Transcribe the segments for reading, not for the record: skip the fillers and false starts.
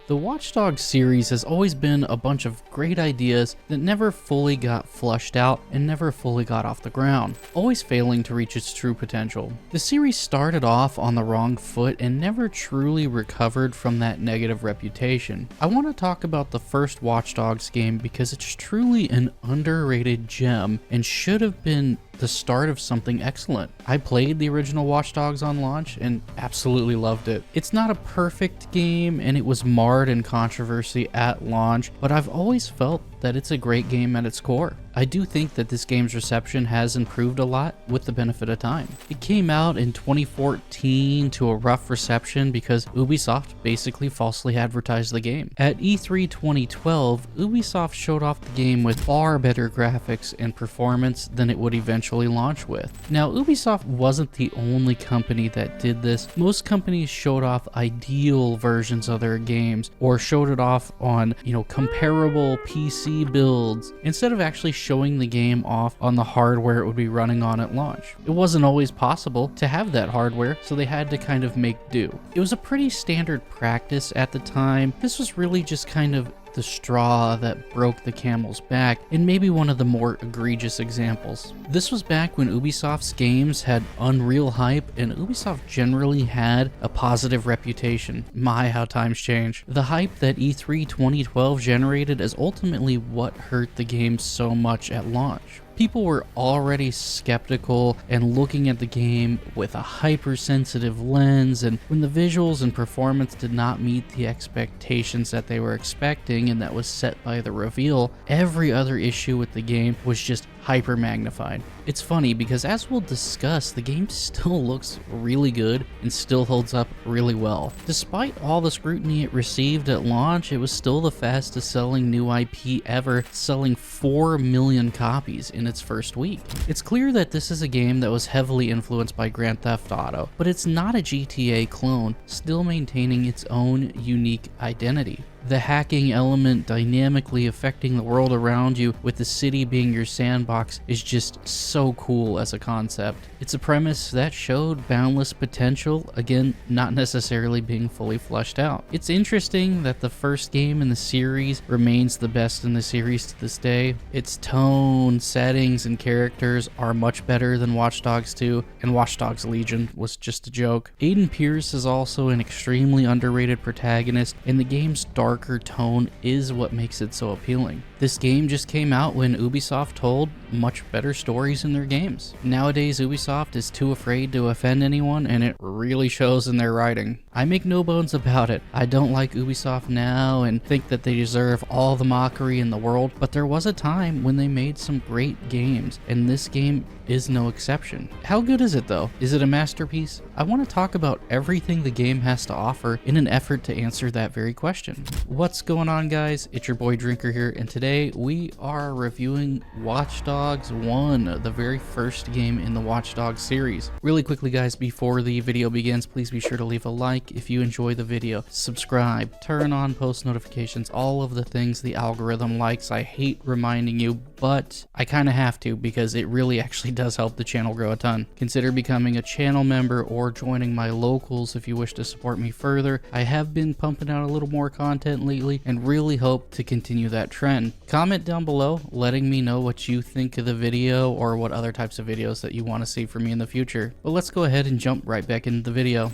The Watch Dogs series has always been a bunch of great ideas that never fully got flushed out and never fully got off the ground, always failing to reach its true potential. The series started off on the wrong foot and never truly recovered from that negative reputation. I want to talk about the first Watch Dogs game because it's truly an underrated gem and should have been the start of something excellent. I played the original Watch Dogs on launch and absolutely loved it. It's not a perfect game and it was marred in controversy at launch, but I've always felt that it's a great game at its core. I do think that this game's reception has improved a lot with the benefit of time. It came out in 2014 to a rough reception because Ubisoft basically falsely advertised the game. At E3 2012, Ubisoft showed off the game with far better graphics and performance than it would eventually launch with. Now, Ubisoft wasn't the only company that did this. Most companies showed off ideal versions of their games or showed it off on, comparable PC builds instead of actually showing the game off on the hardware it would be running on at launch. It wasn't always possible to have that hardware, so they had to kind of make do. It was a pretty standard practice at the time. This was really just kind of the straw that broke the camel's back, and maybe one of the more egregious examples. This was back when Ubisoft's games had unreal hype, and Ubisoft generally had a positive reputation. My, how times change. The hype that E3 2012 generated is ultimately what hurt the game so much at launch. People were already skeptical and looking at the game with a hypersensitive lens, and when the visuals and performance did not meet the expectations that they were expecting and that was set by the reveal, every other issue with the game was just hyper magnified. It's funny because, as we'll discuss, the game still looks really good and still holds up really well. Despite all the scrutiny it received at launch, it was still the fastest selling new IP ever, selling 4 million copies in its first week. It's clear that this is a game that was heavily influenced by Grand Theft Auto, but it's not a GTA clone, still maintaining its own unique identity. The hacking element dynamically affecting the world around you with the city being your sandbox is just so cool as a concept. It's a premise that showed boundless potential, again, not necessarily being fully fleshed out. It's interesting that the first game in the series remains the best in the series to this day. Its tone, settings, and characters are much better than Watch Dogs 2, and Watch Dogs Legion was just a joke. Aiden Pierce is also an extremely underrated protagonist, and the game's darker tone is what makes it so appealing. This game just came out when Ubisoft told much better stories in their games. Nowadays, Ubisoft is too afraid to offend anyone, and it really shows in their writing. I make no bones about it. I don't like Ubisoft now and think that they deserve all the mockery in the world, but there was a time when they made some great games, and this game is no exception. How good is it though? Is it a masterpiece? I want to talk about everything the game has to offer in an effort to answer that very question. What's going on, guys? It's your boy Drinker here, and today we are reviewing Watch Dogs 1, the very first game in the Watch Dogs series. Really quickly, guys, before the video begins, please be sure to leave a like if you enjoy the video, subscribe, turn on post notifications, all of the things the algorithm likes. I hate reminding you, but I kind of have to because it really actually does help the channel grow a ton. Consider becoming a channel member or joining my locals if you wish to support me further. I have been pumping out a little more content lately and really hope to continue that trend. Comment down below letting me know what you think of the video or what other types of videos that you want to see from me in the future. But let's go ahead and jump right back into the video.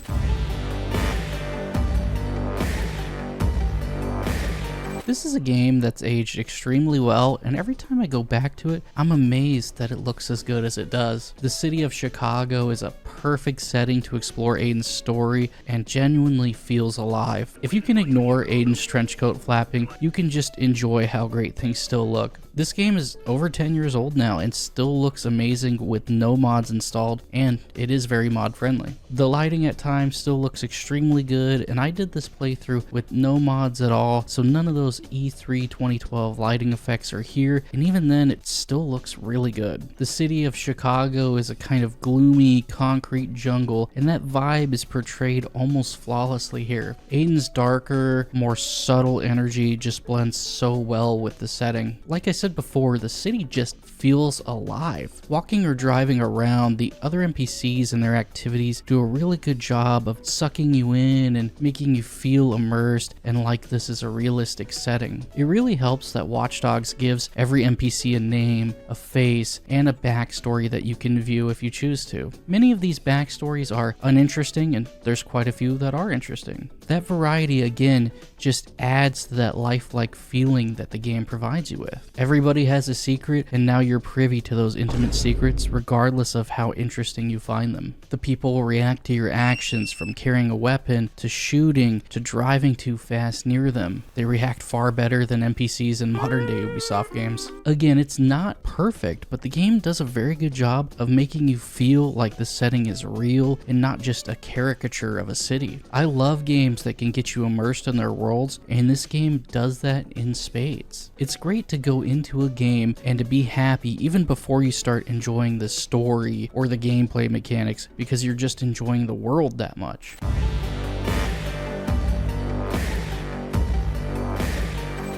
This is a game that's aged extremely well, and every time I go back to it, I'm amazed that it looks as good as it does. The city of Chicago is a perfect setting to explore Aiden's story and genuinely feels alive. If you can ignore Aiden's trenchcoat flapping, you can just enjoy how great things still look. This game is over 10 years old now and still looks amazing with no mods installed, and it is very mod friendly. The lighting at times still looks extremely good, and I did this playthrough with no mods at all, so none of those E3 2012 lighting effects are here, and even then it still looks really good. The city of Chicago is a kind of gloomy concrete jungle, and that vibe is portrayed almost flawlessly here. Aiden's darker, more subtle energy just blends so well with the setting. Like I said said before, the city just feels alive. Walking or driving around, the other NPCs and their activities do a really good job of sucking you in and making you feel immersed and like this is a realistic setting. It really helps that Watch Dogs gives every NPC a name, a face, and a backstory that you can view if you choose to. Many of these backstories are uninteresting, and there's quite a few that are interesting. That variety, again, just adds to that lifelike feeling that the game provides you with. Everybody has a secret, and now you're privy to those intimate secrets regardless of how interesting you find them. The people will react to your actions, from carrying a weapon to shooting to driving too fast near them. They react far better than NPCs in modern day Ubisoft games. Again, it's not perfect, but the game does a very good job of making you feel like the setting is real and not just a caricature of a city. I love games that can get you immersed in their worlds, and this game does that in spades. It's great to go into a game and to be happy even before you start enjoying the story or the gameplay mechanics, because you're just enjoying the world that much.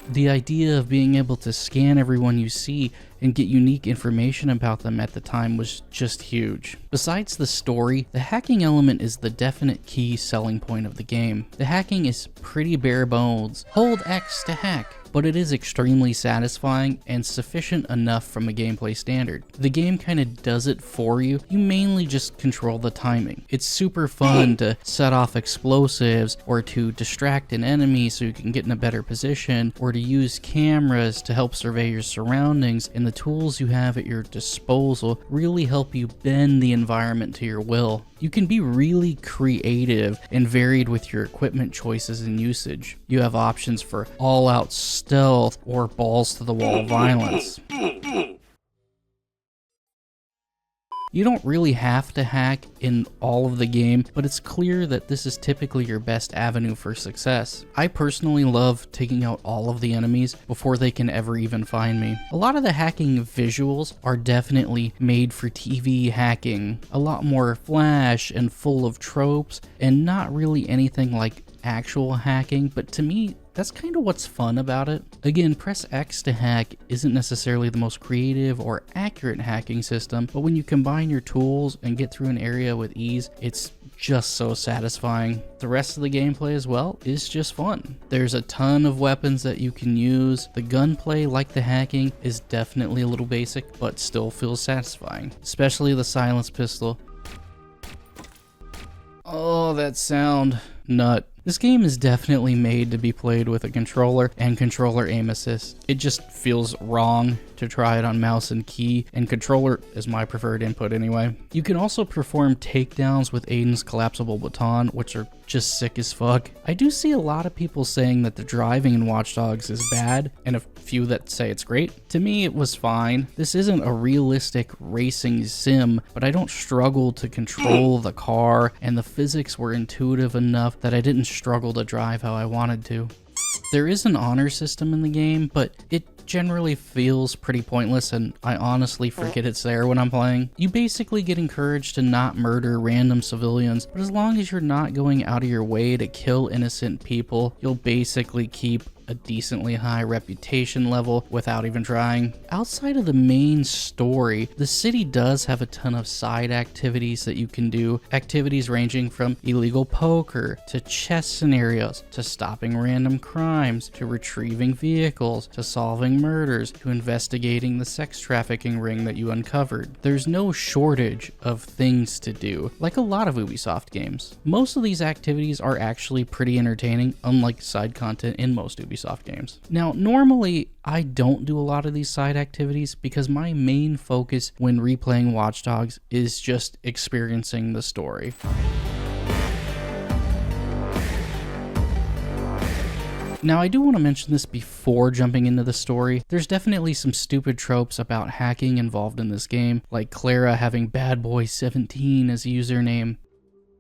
The idea of being able to scan everyone you see and get unique information about them at the time was just huge. Besides the story, the hacking element is the definite key selling point of the game. The hacking is pretty bare bones. Hold X to hack. But it is extremely satisfying and sufficient enough from a gameplay standard. The game kind of does it for you. You mainly just control the timing. It's super fun to set off explosives, or to distract an enemy so you can get in a better position, or to use cameras to help survey your surroundings, and the tools you have at your disposal really help you bend the environment to your will. You can be really creative and varied with your equipment choices and usage. You have options for all-out stealth or balls-to-the-wall violence. You don't really have to hack in all of the game, but it's clear that this is typically your best avenue for success. I personally love taking out all of the enemies before they can ever even find me. A lot of the hacking visuals are definitely made for TV hacking, a lot more flash and full of tropes, and not really anything like actual hacking, but to me, that's kind of what's fun about it. Again, press X to hack isn't necessarily the most creative or accurate hacking system, but when you combine your tools and get through an area with ease, it's just so satisfying. The rest of the gameplay as well is just fun. There's a ton of weapons that you can use. The gunplay, like the hacking, is definitely a little basic, but still feels satisfying, especially the silence pistol. Oh, that sound. Nut. This game is definitely made to be played with a controller and controller aim assist. It just feels wrong to try it on mouse and key, and controller is my preferred input anyway. You can also perform takedowns with Aiden's collapsible baton, which are just sick as fuck. I do see a lot of people saying that the driving in Watch Dogs is bad, and a few that say it's great. To me, it was fine. This isn't a realistic racing sim, but I don't struggle to control the car, and the physics were intuitive enough that I didn't struggle to drive how I wanted to. There is an honor system in the game, but it generally feels pretty pointless, and I honestly forget it's there when I'm playing. You basically get encouraged to not murder random civilians, but as long as you're not going out of your way to kill innocent people, you'll basically keep a decently high reputation level without even trying. Outside of the main story, the city does have a ton of side activities that you can do. Activities ranging from illegal poker, to chess scenarios, to stopping random crimes, to retrieving vehicles, to solving murders, to investigating the sex trafficking ring that you uncovered. There's no shortage of things to do, like a lot of Ubisoft games. Most of these activities are actually pretty entertaining, unlike side content in most Ubisoft games. Now, normally I don't do a lot of these side activities because my main focus when replaying Watch Dogs is just experiencing the story. Now, I do want to mention this before jumping into the story. There's definitely some stupid tropes about hacking involved in this game, like Clara having Bad Boy 17 as a username.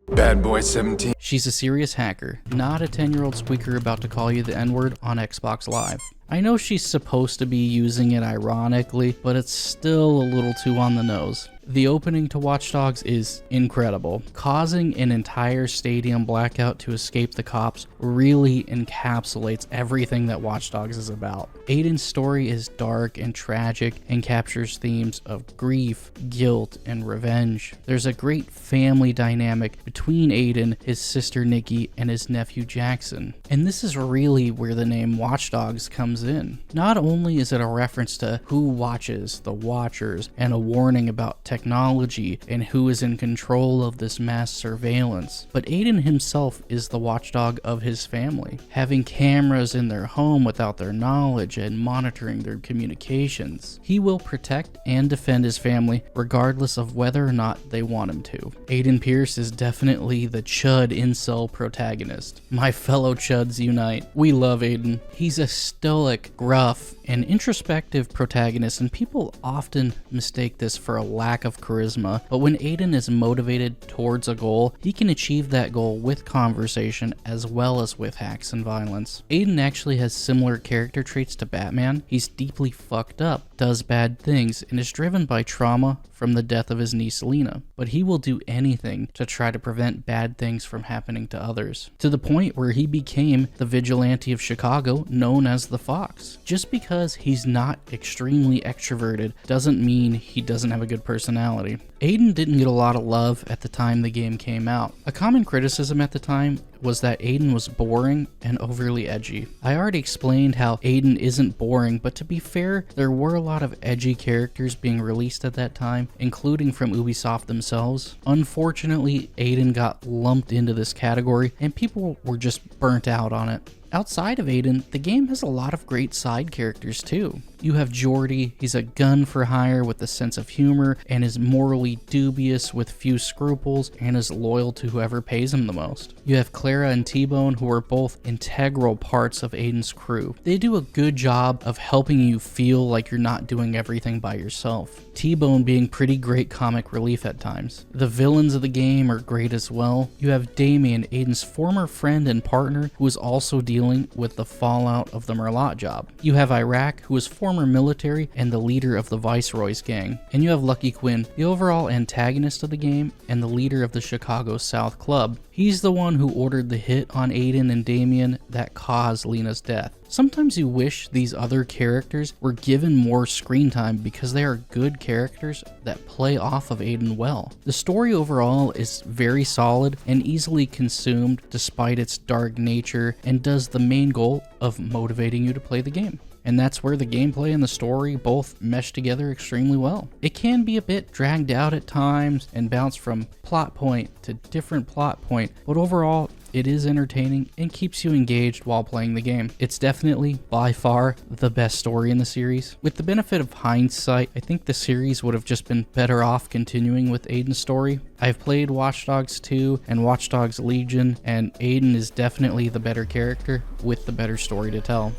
Bad Boy 17. She's a serious hacker, not a 10-year-old squeaker about to call you the N-word on Xbox Live. I know she's supposed to be using it ironically, but it's still a little too on the nose. The opening to Watch Dogs is incredible. Causing an entire stadium blackout to escape the cops really encapsulates everything that Watch Dogs is about. Aiden's story is dark and tragic and captures themes of grief, guilt, and revenge. There's a great family dynamic between Aiden, his sister Nikki, and his nephew Jackson. And this is really where the name Watch Dogs comes in. Not only is it a reference to who watches, the watchers, and a warning about technology and who is in control of this mass surveillance, but Aiden himself is the watchdog of his family, having cameras in their home without their knowledge and monitoring their communications. He will protect and defend his family regardless of whether or not they want him to. Aiden Pierce is definitely the Chud incel protagonist. My fellow Chuds unite. We love Aiden. He's a stoic, gruff, and introspective protagonist, and people often mistake this for a lack of charisma, but when Aiden is motivated towards a goal, he can achieve that goal with conversation as well as with hacks and violence. Aiden actually has similar character traits to Batman. He's deeply fucked up, does bad things, and is driven by trauma from the death of his niece Lena, but he will do anything to try to prevent bad things from happening to others, to the point where he became the vigilante of Chicago known as the Fox. Just because he's not extremely extroverted doesn't mean he doesn't have a good personality. Aiden didn't get a lot of love at the time the game came out. A common criticism at the time was that Aiden was boring and overly edgy. I already explained how Aiden isn't boring, but to be fair, there were a lot of edgy characters being released at that time, including from Ubisoft themselves. Unfortunately, Aiden got lumped into this category and people were just burnt out on it. Outside of Aiden, the game has a lot of great side characters too. You have Jordy, he's a gun for hire with a sense of humor and is morally dubious with few scruples and is loyal to whoever pays him the most. You have Clara and T-Bone, who are both integral parts of Aiden's crew. They do a good job of helping you feel like you're not doing everything by yourself. T-Bone being pretty great comic relief at times. The villains of the game are great as well. You have Damien, Aiden's former friend and partner, who is also dealing with the fallout of the Merlot job. You have Iraq, who is former military and the leader of the Viceroy's gang. And you have Lucky Quinn, the overall antagonist of the game and the leader of the Chicago South Club. He's the one who ordered the hit on Aiden and Damien that caused Lena's death. Sometimes you wish these other characters were given more screen time because they are good characters that play off of Aiden well. The story overall is very solid and easily consumed despite its dark nature, and does the main goal of motivating you to play the game. And that's where the gameplay and the story both mesh together extremely well. It can be a bit dragged out at times and bounce from plot point to different plot point, but overall it is entertaining and keeps you engaged while playing the game. It's definitely by far the best story in the series. With the benefit of hindsight, I think the series would have just been better off continuing with Aiden's story. I've played Watch Dogs 2 and Watch Dogs Legion, and Aiden is definitely the better character with the better story to tell.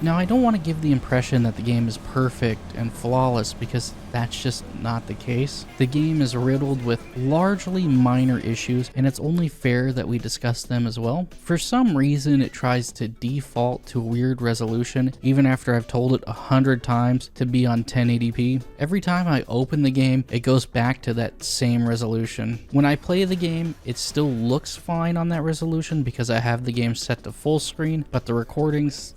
Now, I don't want to give the impression that the game is perfect and flawless, because that's just not the case. The game is riddled with largely minor issues, and it's only fair that we discuss them as well. For some reason, it tries to default to weird resolution, even after I've told it 100 times to be on 1080p. Every time I open the game, it goes back to that same resolution. When I play the game, it still looks fine on that resolution because I have the game set to full screen, but the recordings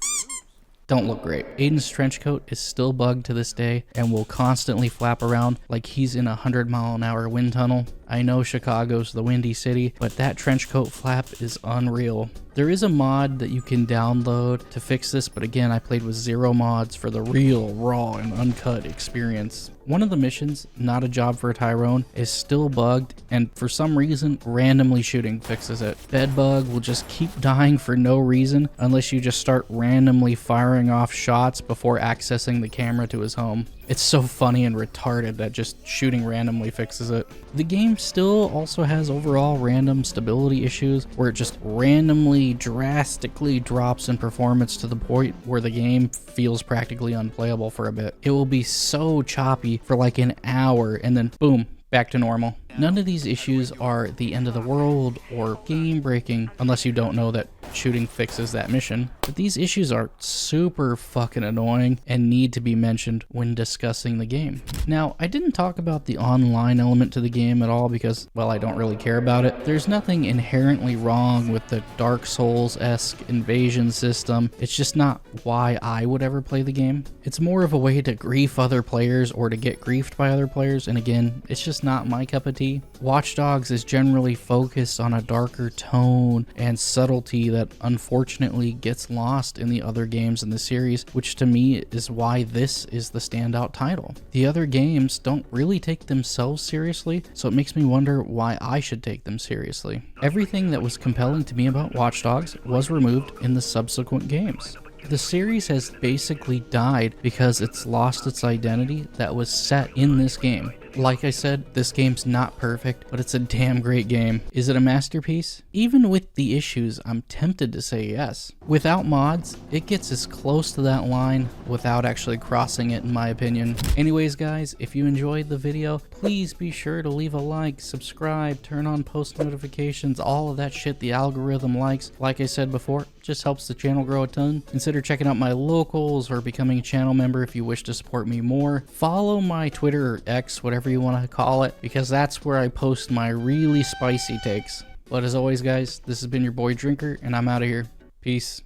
don't look great. Aiden's trench coat is still bugged to this day and will constantly flap around like he's in a 100-mile-an-hour wind tunnel. I know Chicago's the windy city, but that trench coat flap is unreal. There is a mod that you can download to fix this, but again, I played with zero mods for the real, raw, and uncut experience. One of the missions, Not a Job for a Tyrone, is still bugged, and for some reason, randomly shooting fixes it. Bedbug will just keep dying for no reason unless you just start randomly firing off shots before accessing the camera to his home. It's so funny and retarded that just shooting randomly fixes it. The game still also has overall random stability issues where it just randomly drastically drops in performance to the point where the game feels practically unplayable for a bit. It will be so choppy for like an hour and then boom, back to normal. None of these issues are the end of the world or game breaking unless you don't know that shooting fixes that mission, but these issues are super fucking annoying and need to be mentioned when discussing the game. Now, I didn't talk about the online element to the game at all because, well, I don't really care about it. There's nothing inherently wrong with the Dark Souls-esque invasion system. It's just not why I would ever play the game. It's more of a way to grief other players or to get griefed by other players, and again, it's just not my cup of tea. Watch Dogs is generally focused on a darker tone and subtlety that unfortunately gets lost in the other games in the series, which to me is why this is the standout title. The other games don't really take themselves seriously, so it makes me wonder why I should take them seriously. Everything that was compelling to me about Watch Dogs was removed in the subsequent games. The series has basically died because it's lost its identity that was set in this game. Like I said, this game's not perfect, but it's a damn great game. Is it a masterpiece? Even with the issues, I'm tempted to say yes. Without mods, it gets as close to that line without actually crossing it, in my opinion. Anyways, guys, if you enjoyed the video, please be sure to leave a like, subscribe, turn on post notifications, all of that shit the algorithm likes. Like I said before, just helps the channel grow a ton. Consider checking out my locals or becoming a channel member if you wish to support me more. Follow my Twitter or X, whatever you want to call it, because that's where I post my really spicy takes. But as always, guys, this has been your boy Drinker, and I'm out of here. Peace.